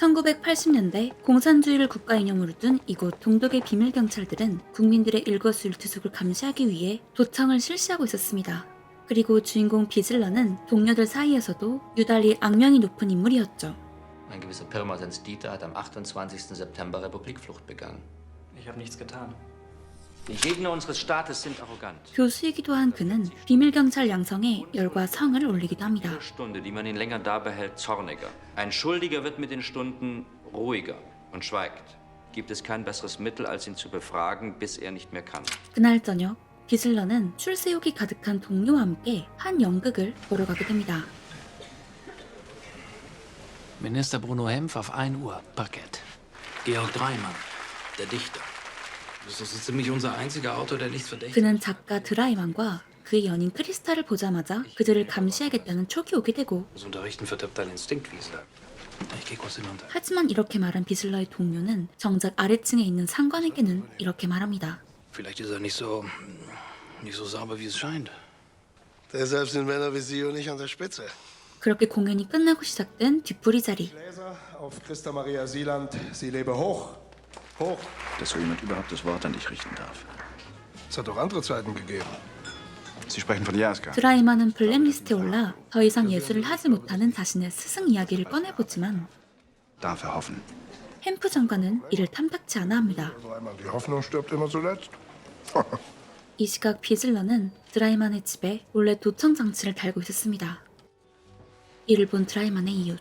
1980년대 공산주의를 국가이념으로 둔 이곳 동독의 비밀경찰들은 국민들의 일거수일투족을 감시하기 위해 도청을 실시하고 있었습니다. 그리고 주인공 비슬러는 동료들 사이에서도 유달리 악명이 높은 인물이었죠. Ein gewisser Pirmasens Dieter hat am 28. September Republikflucht begangen. Ich habe nichts getan. Die Gegner unseres Staates sind arrogant. 교수이기도 한 그는 비밀경찰 양성에 열과 성을 올리기도 합니다. Jede Stunde, die man ihn länger da behält, zorniger. Ein Schuldiger wird mit den Stunden ruhiger und schweigt. Gibt es kein besseres Mittel, als ihn zu befragen, bis er nicht mehr kann. 그날 저녁 비슬러는 출세욕이 가득한 동료와 함께 한 연극을 보러 가게 됩니다. Minister Bruno Hempf auf 1 Uhr, Parkett. Georg Dreimann, der Dichter. Das ist so ziemlich unser einziger Autor, der nichts verdächtigt. 그는 작가 드라이만과 그의 연인 크리스타를 보자마자 그들을 감시하겠다는 촉이 오게 되고, Das Unterrichten verdirbt dein Instinkt, Wiesler. Ich geh kurz hinunter. 하지만 이렇게 말한 비슬러의 동료는 정작 아래층에 있는 상관에게는 이렇게 말합니다. Vielleicht ist er nicht so sauber, wie es scheint. Deshalb sind Männer wie Sie und ich an der Spitze. 그렇게 공연이 끝나고 시작된 뒷부리 자리. Gläser auf Christa Maria Sieland, sie lebe hoch. Hoch. Dass so jemand überhaupt das Wort an dich richten darf. Es hat doch andere Zeiten gegeben. Sie sprechen von Jaska. 드라이만은 블랙리스트에 올라 더 이상 예술을 하지 못하는 자신의 스승 이야기를 꺼내보지만 Darf er hoffen. 햄프 장관은 이를 탐탁치 않아 합니다. Einmal die Hoffnung stirbt immer zuletzt. 이 시각 비슬러는 드라이만의 집에 몰래 도청 장치를 달고 있었습니다. 이를 본 드라이만의 이웃.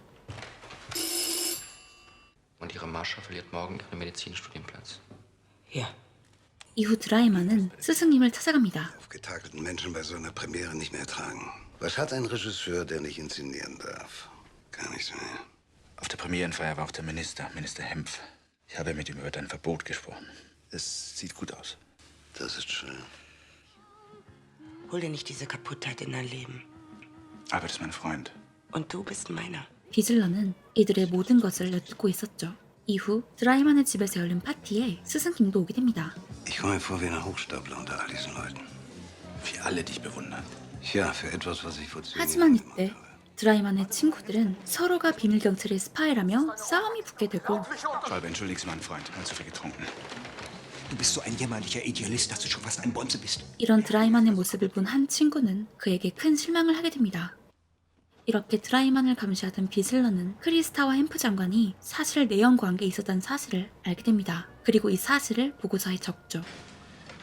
Und ihre Mascha verliert morgen ihren Medizinstudienplatz. Ja. 이후 드라이만은 스승님을 찾아갑니다. Aufgetakelten Menschen bei so einer Premiere nicht mehr ertragen. Was hat ein Regisseur, der nicht inszenieren darf? Gar nichts mehr. Auf der Premierenfeier war auch der Minister Hempf. Ich habe mit ihm über dein Verbot gesprochen. Es sieht gut aus. Das ist schön. Hol dir nicht diese Kaputtheit in dein Leben. Albert ist mein Freund. Und du bist meiner. 비슬러는 이들의 모든 것을 엿듣고 있었죠. 이후 드라이만의 집에서 열린 파티에 스승님도 오게 됩니다. Ich komme mir vor wie ein Hochstapler unter all diesen Leuten. Wir alle dich bewundern. Ja, für etwas, was ich vor 10 하지만 Jahren 이때 드라이만의 친구들은 서로가 비밀경찰의 스파이라며 싸움이 붙게 되고, Schwalbe, entschuldige Sie, mein Freund. Ganz zu viel getrunken. Du bist so ein jämmerlicher Idealist, dass du schon fast ein Bonze bist. 이런 드라이만의 모습을 본 한 친구는 그에게 큰 실망을 하게 됩니다. 이렇게 드라이만을 감시하던 비슬러는 크리스타와 햄프 장관이 사실 내연 관계에 있었다는 사실을 알게 됩니다. 그리고 이 사실을 보고서에 적죠.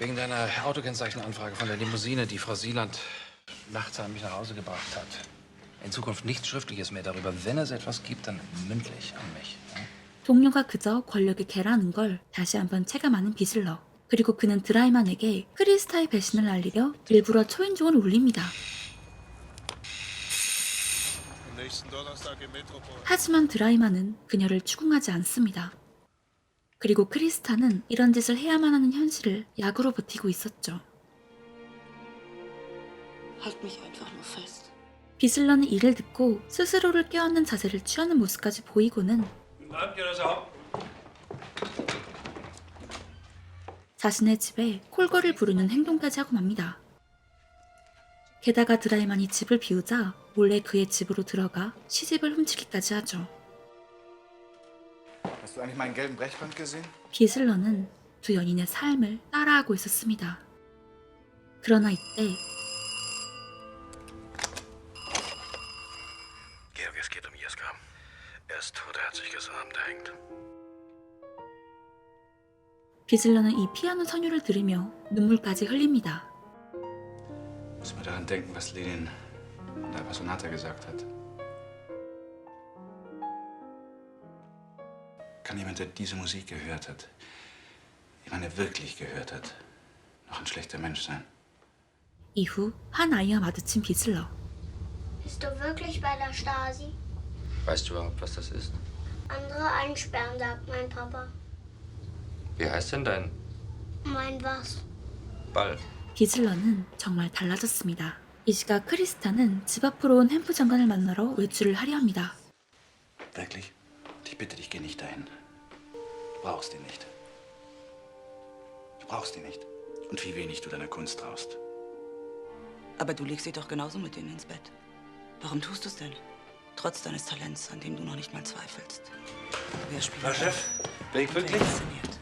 Wegen deiner Autokennzeichenanfrage von der Limousine, die Frau Sieland nachts an mich nach Hause gebracht hat. In Zukunft nichts Schriftliches mehr darüber. Wenn es etwas gibt, dann mündlich an mich. 동료가 그저 권력에 개라는 걸 다시 한번 체감하는 비슬러. 그리고 그는 드라이만에게 크리스타의 배신을 알리려 일부러 초인종을 울립니다. 하지만 드라이만은 그녀를 추궁하지 않습니다. 그리고 크리스타는 이런 짓을 해야만 하는 현실을 약으로 버티고 있었죠. Halt mich einfach nur fest. 비슬러는 이를 듣고 스스로를 깨닫는 자세를 취하는 모습까지 보이고는 자신의 집에 콜걸을 부르는 행동까지 하고 맙니다. 게다가 드라이만이 집을 비우자 몰래 그의 집으로 들어가 시집을 훔치기까지 하죠. Hast du eigentlich meinen gelben Brechband gesehen? 비슬러는 두 연인의 삶을 따라하고 있었습니다. 그러나 이때 Georg, es geht Jaska. Er ist tot, er hat sich gesamt, er hängt. 비슬러는 이 피아노 선율을 들으며 눈물까지 흘립니다. Muss mal daran denken, was Lenin in der Sonata gesagt hat. Kann jemand, der diese Musik gehört hat, jemand, der wirklich gehört hat, noch ein schlechter Mensch sein? 이후 한 아이와 마주친 비슬러. Bist du wirklich bei der Stasi? Weißt du überhaupt, was das ist? Andere einsperren, sagt mein Papa. Wie heißt denn dein Mein was? Ball? 비슬러는 정말 달라졌습니다. 이 시각 크리스타는 집 앞으로 온 햄프 장관을 만나러 외출을 하려 합니다. Wirklich? Ich bitte dich, geh nicht dahin. Du brauchst ihn nicht. Du brauchst ihn nicht. Und wie wenig du deiner Kunst traust. Aber du legst dich doch genauso mit denen ins Bett. Warum tust du es denn? Trotz deines Talents, an dem du noch nicht mal zweifelst. Klavierspieler. Chef, bin ich wirklich? Fasziniert.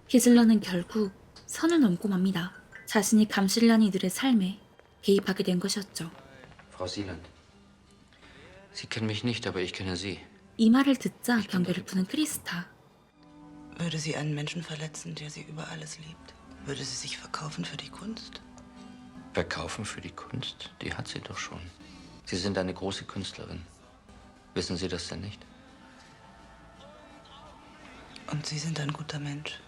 비슬러는 결국 선을 넘고 맙니다. 자신이 감시를 이들의 삶에 개입하게 된 것이었죠. Frau Sieland, Sie kennen mich nicht, aber ich kenne Sie. 이 말을 듣자 경계를 푸는 크리스타. Würde sie einen Menschen verletzen, der sie über alles liebt? Würde sie sich verkaufen für die Kunst? Verkaufen für die Kunst? Die hat sie doch schon. Sie sind eine große Künstlerin. Wissen Sie das denn nicht? Und Sie sind ein guter Mensch.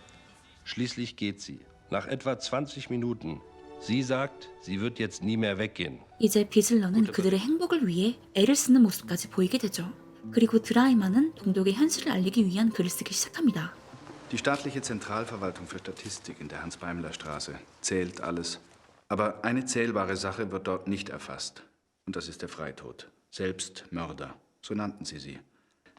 Schließlich geht sie. Nach etwa 20 Minuten. Sie sagt, sie wird jetzt nie mehr weggehen. 이제 비슬러는 그들의 행복을 위해 애를 쓰는 모습까지 보이게 되죠. 그리고 드라이만은 동독의 현실을 알리기 위한 글을 쓰기 시작합니다. Die staatliche Zentralverwaltung für Statistik in der Hans-Beimler-Straße zählt alles. Aber eine zählbare Sache wird dort nicht erfasst. Und das ist der Freitod. Selbstmörder. So nannten sie.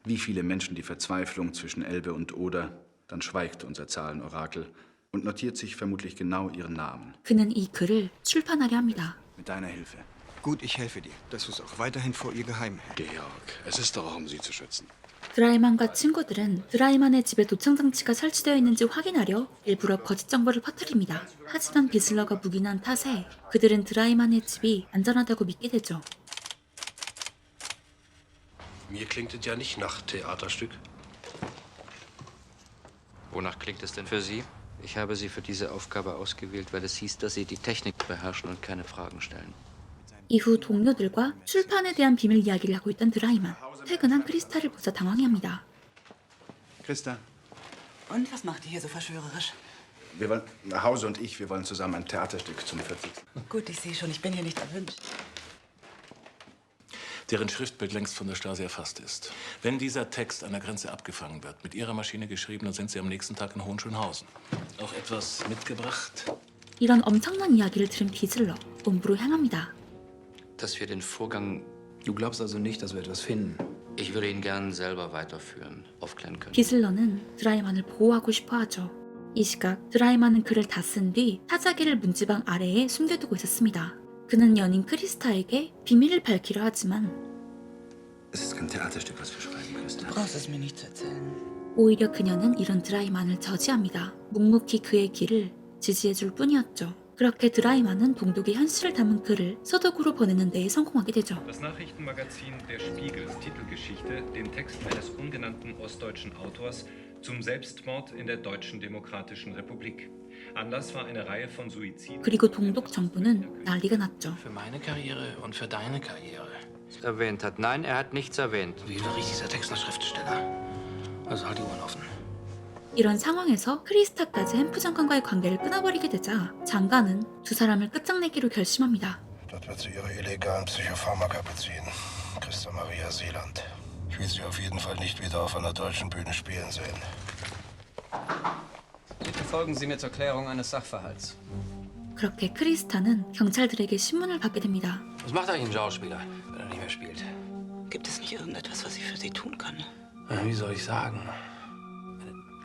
Wie viele Menschen die Verzweiflung zwischen Elbe und Oder, dann schweigt unser Zahlenorakel und notiert sich vermutlich genau ihren Namen. 그는 이 글을 출판하려 합니다. Mit deiner Hilfe. Gut, ich helfe dir, dass du es auch weiterhin vor ihr geheim hältst. Georg, es ist doch auch, um sie zu schützen. 드라이만과 친구들은 드라이만의 집에 도청 장치가 설치되어 있는지 확인하려 일부러 거짓 정보를 퍼뜨립니다. 하지만 비슬러가 묵인한 탓에 그들은 드라이만의 집이 안전하다고 믿게 되죠. Mir klingt es ja nicht nach Theaterstück. Wonach klingt es denn für Sie? Ich habe Sie für diese Aufgabe ausgewählt, weil es hieß, dass Sie die Technik beherrschen und keine Fragen stellen. 이후 동료들과 출판에 대한 비밀 이야기를 하고 있던 드라이만. 퇴근한 크리스타를 보자 당황해합니다. Christa, Und was macht ihr hier so verschwörerisch? wir wollen nach Hause und wir wollen zusammen ein Theaterstück zum 40. Gut, ich sehe schon, ich bin hier nicht erwünscht. Deren Schriftbild längst von der Stasi erfasst ist. Wenn dieser Text an der Grenze abgefangen wird, mit Ihrer Maschine geschrieben, dann sind Sie am nächsten Tag in Hohenschönhausen. Auch etwas mitgebracht? 이런 엄청난 이야기를 들은 비슬러 본부로 향합니다. Dass wir den Vorgang... Du glaubst also nicht, dass wir etwas finden? Ich würde ihn gern selber weiterführen, aufklären können. 비슬러는 드라이만을 보호하고 싶어 하죠. 이 시각 드라이만은 글을 다 쓴 뒤 타자기를 문지방 아래에 숨겨두고 있었습니다. 그는 연인 크리스타에게 비밀을 밝히려 하지만 Es ist kein Theaterstück, was wir schreiben, Christa. Du brauchst es mir nicht zu erzählen. 오히려 그녀는 이런 드라이만을 저지합니다. 묵묵히 그의 길을 지지해줄 뿐이었죠. 그렇게 드라이만은 동독의 현실을 담은 글을 서독으로 보내는 데에 성공하게 되죠. Das Nachrichtenmagazin Der Spiegels Titelgeschichte den Text eines ungenannten ostdeutschen Autors zum Selbstmord in der Deutschen Demokratischen Republik. Anlass war eine Reihe von Suiziden. 그리고 동독 정부는 난리가 났죠. Für meine Karriere und für deine Karriere. Erwähnt hat. Nein, er hat nichts erwähnt. Wie riecht dieser Text nach Schriftsteller? Also halt die Ohren offen. 이런 상황에서 크리스타까지 햄프 장관과의 관계를 끊어버리게 되자 장관은 두 사람을 끝장내기로 결심합니다. Dort wird sie ihre illegalen Psychopharmaka beziehen. Christa Maria Seeland. Ich will sie auf jeden Fall nicht wieder auf einer deutschen Bühne spielen sehen. Bitte folgen Sie mir zur Klärung eines Sachverhalts. 그렇게 크리스타는 경찰들에게 신문을 받게 됩니다. Was macht eigentlich ein Schauspieler, wenn er nicht mehr spielt? Gibt es nicht irgendetwas, was ich für Sie tun kann? Wie soll ich sagen?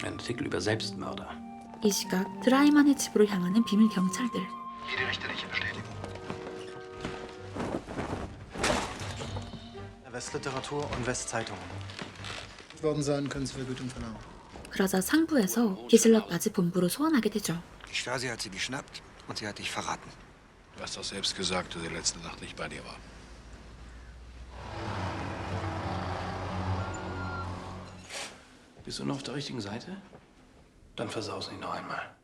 Ein Artikel über Selbstmörder. 이 시각 드라이만의 집으로 향하는 비밀 경찰들. Hier die richterliche Bestätigung. Westliteratur und Westzeitungen. Worden sein, können Sie Vergütung verlangen. 그러자 상부에서 비슬러까지 본부로 소환하게 되죠. Die Stasi hat sie geschnappt und sie hat dich verraten. Du hast doch selbst gesagt, dass sie letzte Nacht nicht bei dir war. Bist du noch auf der richtigen Seite? Dann versau's nicht noch einmal.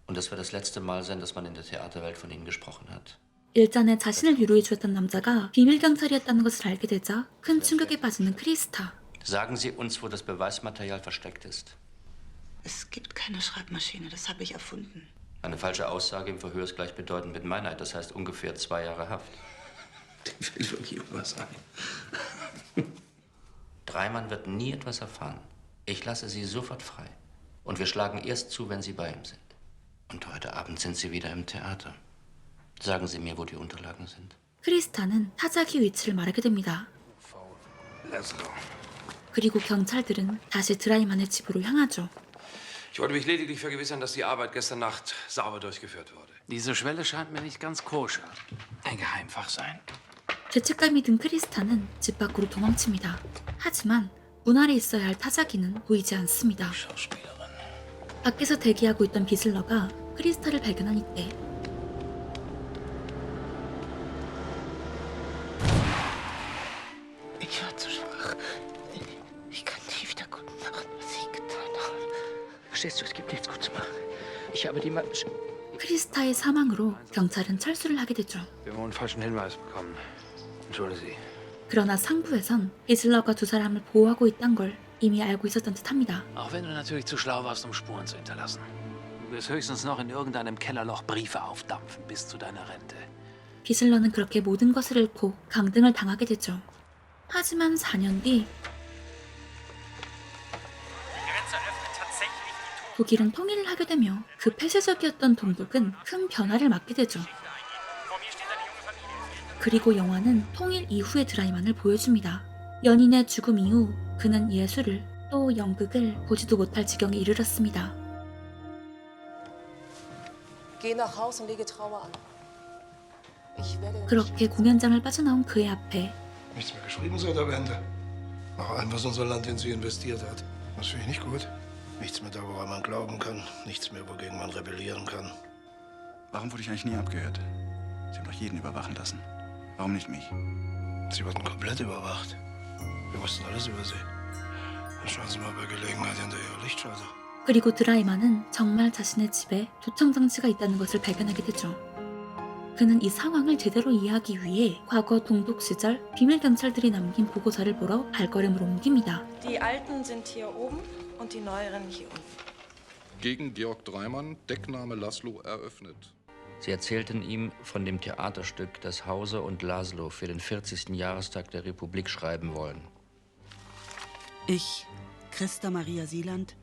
Und das wird das letzte Mal sein, dass man in der Theaterwelt von Ihnen gesprochen hat. 일전에 자신을 위로해 주었던 남자가 비밀 경찰이었다는 것을 알게 되자 큰 충격에 빠지는 크리스타. Sagen Sie uns, wo das Beweismaterial versteckt ist. Es gibt keine Schreibmaschine, das habe ich erfunden. Eine falsche Aussage im Verhör ist gleichbedeutend mit Meinheit, das heißt ungefähr 2 Jahre Haft. Dem fällt wirklich was ein. Dreimann wird nie etwas erfahren. Ich lasse Sie sofort frei. Und wir schlagen erst zu, wenn Sie bei ihm sind. Und heute Abend sind Sie wieder im Theater. Sagen Sie mir, wo die Unterlagen sind. 크리스타는 타자기 위치를 말하게 됩니다. Let's go. 그리고 경찰들은 다시 드라이만의 집으로 향하죠. Ich wollte mich lediglich vergewissern, dass die Arbeit gestern Nacht sauber durchgeführt wurde. Diese Schwelle scheint mir nicht ganz koscher. Ein Geheimfach sein. 죄책감이 든 크리스타는 집 밖으로 도망칩니다. 하지만 문 아래 있어야 할 타자기는 보이지 않습니다. 밖에서 대기하고 있던 비슬러가 크리스탈을 발견한 이때 Ich war zu schwach. Ich kann nie wieder gut machen, was ich getan habe. Verstehst du, es gibt nichts gut zu machen. Ich habe die 크리스타의 사망으로 경찰은 철수를 하게 되죠. Wir haben einen falschen Hinweis bekommen. Entschuldigen Sie. 그러나 상부에선 비슬러가 두 사람을 보호하고 있단 걸 이미 알고 있었던 듯합니다. Auch wenn du natürlich zu schlau warst, um Spuren zu hinterlassen. Du wirst höchstens noch in irgendeinem Kellerloch Briefe aufdampfen bis zu deiner Rente. 비슬러는 그렇게 모든 것을 잃고 강등을 당하게 되죠. 하지만 4년 뒤 독일은 통일을 하게 되며 그 폐쇄적이었던 동독은 큰 변화를 맞게 되죠. 그리고 영화는 통일 이후의 드라이만을 보여줍니다. 연인의 죽음 이후 그는 예술을 또 연극을 보지도 못할 지경에 이르렀습니다. Geh nach Haus und lege Trauer an. Ich werde 그렇게 공연장을 빠져나온 그의 앞에 Nichts mehr geschrieben seit der Wende. Nach allem, was unser Land in sie investiert hat. Das finde ich nicht gut. Nichts mehr da, woran man glauben kann. Nichts mehr, wogegen man rebellieren kann. Warum wurde ich eigentlich nie abgehört? Sie haben doch jeden überwachen lassen. Warum nicht mich? Sie wurden komplett überwacht. Wir wussten alles über sie. Dann schauen Sie mal bei Gelegenheit hinter Ihre Lichtschalter. 그리고 드라이만은 정말 자신의 집에 도청 장치가 있다는 것을 발견하게 되죠. 그는 이 상황을 제대로 이해하기 위해 과거 동독 시절 비밀 경찰들이 남긴 보고서를 보러 발걸음을 옮깁니다. Die alten sind hier oben und die neueren hier unten. Gegen Georg Dreimann, Deckname Laszlo, eröffnet. Sie erzählten ihm von dem Theaterstück, das Hause und Laszlo für den 40. Jahrestag der Republik schreiben wollen. Ich, Christa Maria Sieland,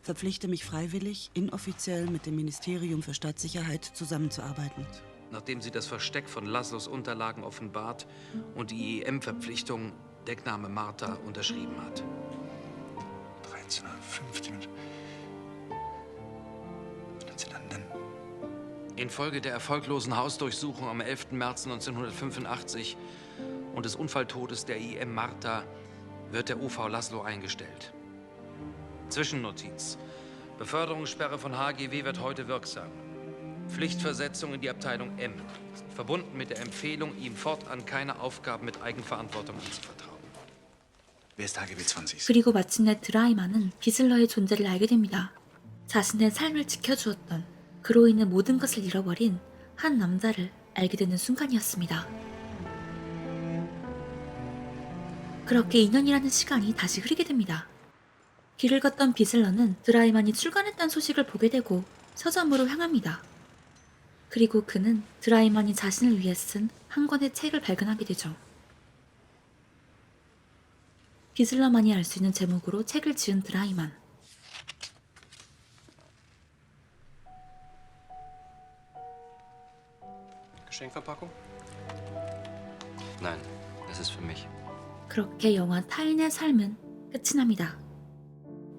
verpflichte mich freiwillig, inoffiziell mit dem Ministerium für Staatssicherheit zusammenzuarbeiten. Nachdem sie das Versteck von Laszlos Unterlagen offenbart und die IEM-Verpflichtung Deckname Martha unterschrieben hat. 1350. Was Sie dann nennen? Infolge der erfolglosen Hausdurchsuchung am 11. März 1985 und des Unfalltodes der IM Martha wird der UV Laszlo eingestellt. Zwischennotiz. Beförderungssperre von HGW wird heute wirksam. Pflichtversetzung in die Abteilung M. Verbunden mit der Empfehlung, ihm fortan keine Aufgaben mit Eigenverantwortung anzuvertrauen. Wer ist HGW 20? 그리고 마침내 드라이만은 비슬러의 존재를 알게 됩니다. 자신의 삶을 지켜주었던, 그로 인해 모든 것을 잃어버린 한 남자를 알게 되는 순간이었습니다. 그렇게 2년이라는 시간이 다시 흐르게 됩니다. 길을 걷던 비슬러는 드라이만이 출간했다는 소식을 보게 되고 서점으로 향합니다. 그리고 그는 드라이만이 자신을 위해 쓴 한 권의 책을 발견하게 되죠. 비슬러만이 알 수 있는 제목으로 책을 지은 드라이만. Geschenkverpackung? Nein, das ist für mich. 그렇게 영화 타인의 삶은 끝이 납니다.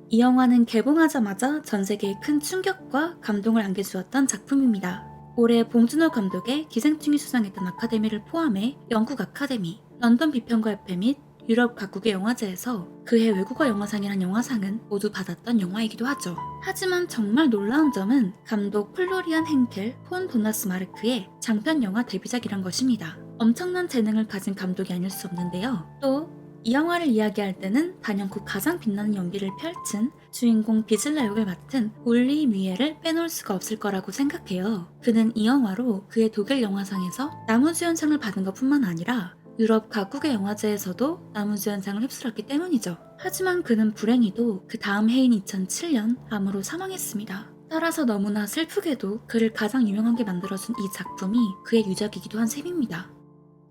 이 영화는 개봉하자마자 전 세계에 큰 충격과 감동을 안겨주었던 작품입니다. 올해 봉준호 감독의 기생충이 수상했던 아카데미를 포함해 영국 아카데미, 런던 비평가협회 및 유럽 각국의 영화제에서 그해 외국어 영화상이란 영화상은 모두 받았던 영화이기도 하죠. 하지만 정말 놀라운 점은 감독 플로리안 행켈 폰 도나스 마르크의 장편 영화 데뷔작이란 것입니다. 엄청난 재능을 가진 감독이 아닐 수 없는데요. 또 이 영화를 이야기할 때는 단연코 가장 빛나는 연기를 펼친 주인공 비슬러 역을 맡은 울리 뮤엘을 빼놓을 수가 없을 거라고 생각해요. 그는 이 영화로 그의 독일 영화상에서 나무주연상을 받은 것뿐만 아니라 유럽 각국의 영화제에서도 나무주연상을 휩쓸었기 때문이죠. 하지만 그는 불행히도 그 다음 해인 2007년 암으로 사망했습니다. 따라서 너무나 슬프게도 그를 가장 유명하게 만들어준 이 작품이 그의 유적이기도 한 셈입니다.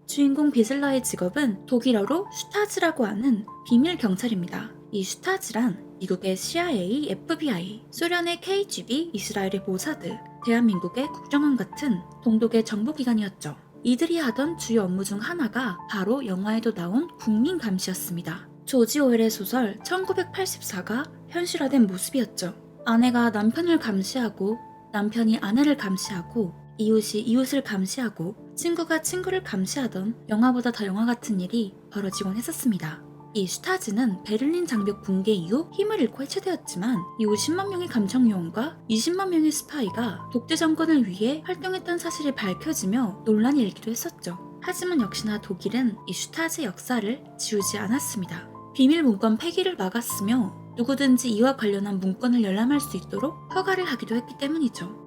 주인공 비슬러의 직업은 독일어로 슈타즈라고 하는 비밀 경찰입니다. 이 슈타즈란 미국의 CIA, FBI, 소련의 KGB, 이스라엘의 모사드, 대한민국의 국정원 같은 동독의 정보기관이었죠. 이들이 하던 주요 업무 중 하나가 바로 영화에도 나온 국민감시였습니다. 조지 오웰의 소설 1984가 현실화된 모습이었죠. 아내가 남편을 감시하고 남편이 아내를 감시하고 이웃이 이웃을 감시하고 친구가 친구를 감시하던 영화보다 더 영화 같은 일이 벌어지곤 했었습니다. 이 슈타즈는 베를린 장벽 붕괴 이후 힘을 잃고 해체되었지만 이후 10만 명의 감청 요원과 20만 명의 스파이가 독재 정권을 위해 활동했던 사실이 밝혀지며 논란이 일기도 했었죠. 하지만 역시나 독일은 이 슈타즈의 역사를 지우지 않았습니다. 비밀 문건 폐기를 막았으며 누구든지 이와 관련한 문건을 열람할 수 있도록 허가를 하기도 했기 때문이죠.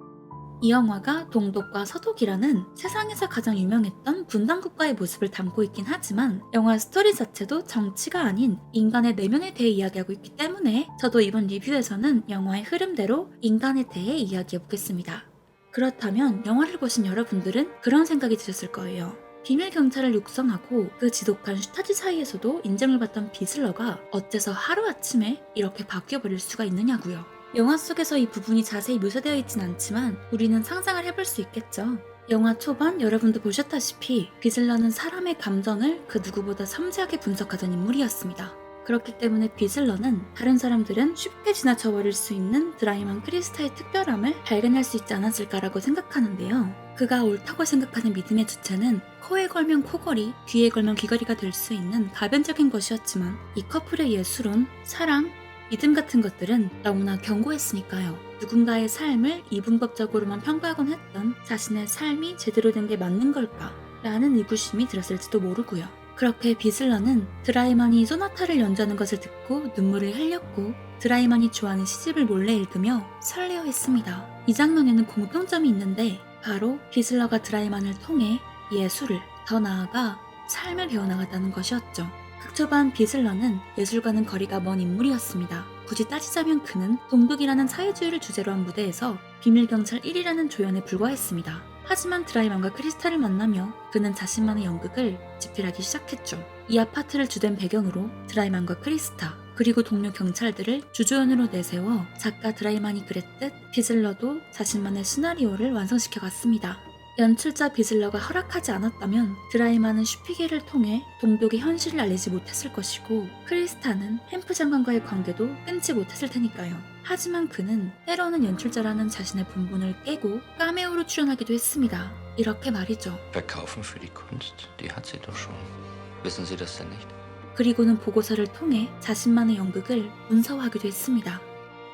이 영화가 동독과 서독이라는 세상에서 가장 유명했던 분단국가의 모습을 담고 있긴 하지만 영화 스토리 자체도 정치가 아닌 인간의 내면에 대해 이야기하고 있기 때문에 저도 이번 리뷰에서는 영화의 흐름대로 인간에 대해 이야기해보겠습니다. 그렇다면 영화를 보신 여러분들은 그런 생각이 드셨을 거예요. 비밀 경찰을 육성하고 그 지독한 슈타즈 사이에서도 인정을 받던 비슬러가 어째서 하루아침에 이렇게 바뀌어버릴 수가 있느냐고요. 영화 속에서 이 부분이 자세히 묘사되어 있진 않지만 우리는 상상을 해볼 수 있겠죠. 영화 초반 여러분도 보셨다시피 비슬러는 사람의 감정을 그 누구보다 섬세하게 분석하던 인물이었습니다. 그렇기 때문에 비슬러는 다른 사람들은 쉽게 지나쳐버릴 수 있는 드라이만 크리스타의 특별함을 발견할 수 있지 않았을까라고 생각하는데요. 그가 옳다고 생각하는 믿음의 주체는 코에 걸면 코걸이, 귀에 걸면 귀걸이가 될 수 있는 가변적인 것이었지만 이 커플의 예술은 사랑, 믿음 같은 것들은 너무나 견고했으니까요. 누군가의 삶을 이분법적으로만 평가하곤 했던 자신의 삶이 제대로 된 게 맞는 걸까? 라는 의구심이 들었을지도 모르고요. 그렇게 비슬러는 드라이만이 소나타를 연주하는 것을 듣고 눈물을 흘렸고 드라이만이 좋아하는 시집을 몰래 읽으며 설레어했습니다. 이 장면에는 공통점이 있는데 바로 비슬러가 드라이만을 통해 예술을, 더 나아가 삶을 배워나갔다는 것이었죠. 극초반 비슬러는 예술과는 거리가 먼 인물이었습니다. 굳이 따지자면 그는 동독이라는 사회주의를 주제로 한 무대에서 비밀경찰 1이라는 조연에 불과했습니다. 하지만 드라이만과 크리스탈을 만나며 그는 자신만의 연극을 집필하기 시작했죠. 이 아파트를 주된 배경으로 드라이만과 크리스타 그리고 동료 경찰들을 주조연으로 내세워 작가 드라이만이 그랬듯 비슬러도 자신만의 시나리오를 완성시켜갔습니다. 연출자 비슬러가 허락하지 않았다면 드라이만은 슈피게를 통해 동독의 현실을 알리지 못했을 것이고 크리스타는 햄프 장관과의 관계도 끊지 못했을 테니까요. 하지만 그는 때로는 연출자라는 자신의 본분을 깨고 카메오로 출연하기도 했습니다. 이렇게 말이죠. Verkaufen für die Kunst, die hat sie doch schon. Wissen Sie das denn nicht? 그리고는 보고서를 통해 자신만의 연극을 문서화하기도 했습니다.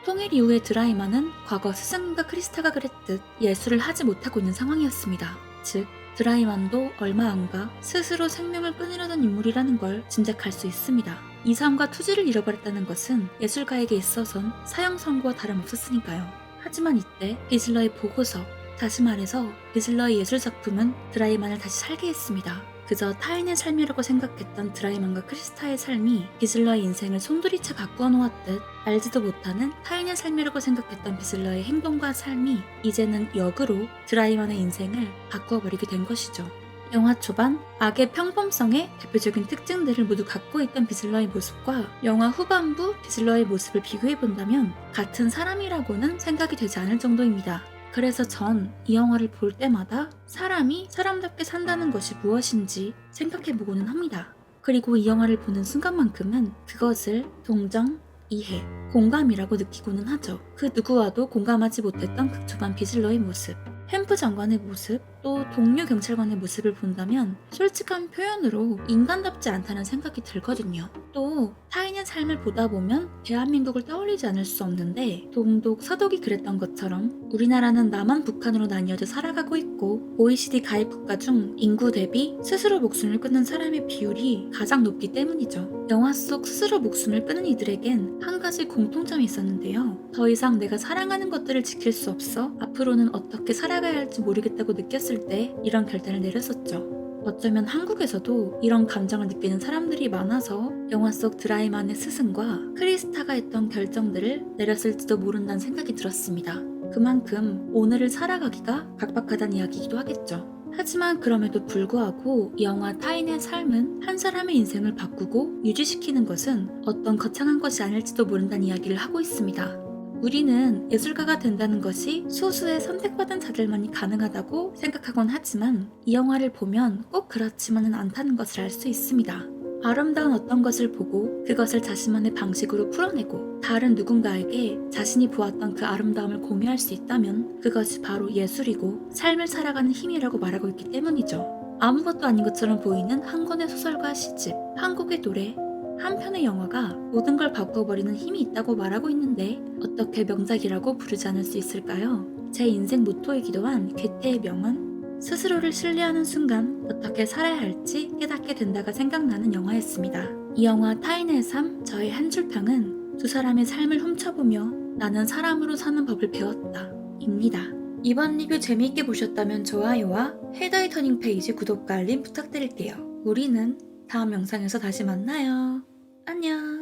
통일 이후에 드라이만은 과거 스승과 크리스타가 그랬듯 예술을 하지 못하고 있는 상황이었습니다. 즉, 드라이만도 얼마 안가 스스로 생명을 끊으려던 인물이라는 걸 짐작할 수 있습니다. 이성과 투지를 잃어버렸다는 것은 예술가에게 있어선 사형 선고와 다름없었으니까요. 하지만 이때 비슬러의 보고서, 다시 말해서 비슬러의 예술작품은 드라이만을 다시 살게 했습니다. 그저 타인의 삶이라고 생각했던 드라이만과 크리스타의 삶이 비슬러의 인생을 송두리째 바꾸어 놓았듯 알지도 못하는 타인의 삶이라고 생각했던 비슬러의 행동과 삶이 이제는 역으로 드라이만의 인생을 바꾸어버리게 된 것이죠. 영화 초반 악의 평범성의 대표적인 특징들을 모두 갖고 있던 비슬러의 모습과 영화 후반부 비슬러의 모습을 비교해본다면 같은 사람이라고는 생각이 되지 않을 정도입니다. 그래서 전 이 영화를 볼 때마다 사람이 사람답게 산다는 것이 무엇인지 생각해보고는 합니다. 그리고 이 영화를 보는 순간만큼은 그것을 동정, 이해, 공감이라고 느끼고는 하죠. 그 누구와도 공감하지 못했던 극초반 비슬러의 모습, 햄프 장관의 모습, 또 동료 경찰관의 모습을 본다면 솔직한 표현으로 인간답지 않다는 생각이 들거든요. 또 타인의 삶을 보다 보면 대한민국을 떠올리지 않을 수 없는데 동독, 서독이 그랬던 것처럼 우리나라는 남한, 북한으로 나뉘어져 살아가고 있고 OECD 가입 국가 중 인구 대비 스스로 목숨을 끊는 사람의 비율이 가장 높기 때문이죠. 영화 속 스스로 목숨을 끊은 이들에겐 한 가지 공통점이 있었는데요. 더 이상 내가 사랑하는 것들을 지킬 수 없어 앞으로는 어떻게 살아가야 할지 모르겠다고 느꼈을 때 이런 결단을 내렸었죠. 어쩌면 한국에서도 이런 감정을 느끼는 사람들이 많아서 영화 속 드라이만의 스승과 크리스타가 했던 결정들을 내렸을지도 모른다는 생각이 들었습니다. 그만큼 오늘을 살아가기가 각박하다는 이야기이기도 하겠죠. 하지만 그럼에도 불구하고 이 영화 타인의 삶은 한 사람의 인생을 바꾸고 유지시키는 것은 어떤 거창한 것이 아닐지도 모른다는 이야기를 하고 있습니다. 우리는 예술가가 된다는 것이 소수의 선택받은 자들만이 가능하다고 생각하곤 하지만 이 영화를 보면 꼭 그렇지만은 않다는 것을 알 수 있습니다. 아름다운 어떤 것을 보고 그것을 자신만의 방식으로 풀어내고 다른 누군가에게 자신이 보았던 그 아름다움을 공유할 수 있다면 그것이 바로 예술이고 삶을 살아가는 힘이라고 말하고 있기 때문이죠. 아무것도 아닌 것처럼 보이는 한 권의 소설과 시집, 한 곡의 노래, 한 편의 영화가 모든 걸 바꿔버리는 힘이 있다고 말하고 있는데 어떻게 명작이라고 부르지 않을 수 있을까요? 제 인생 모토이기도 한 괴테의 명언, 스스로를 신뢰하는 순간 어떻게 살아야 할지 깨닫게 된다가 생각나는 영화였습니다. 이 영화 타인의 삶, 저의 한 줄평은 두 사람의 삶을 훔쳐보며 나는 사람으로 사는 법을 배웠다 입니다. 이번 리뷰 재미있게 보셨다면 좋아요와 헤더의 터닝 페이지 구독과 알림 부탁드릴게요. 우리는 다음 영상에서 다시 만나요. 안녕.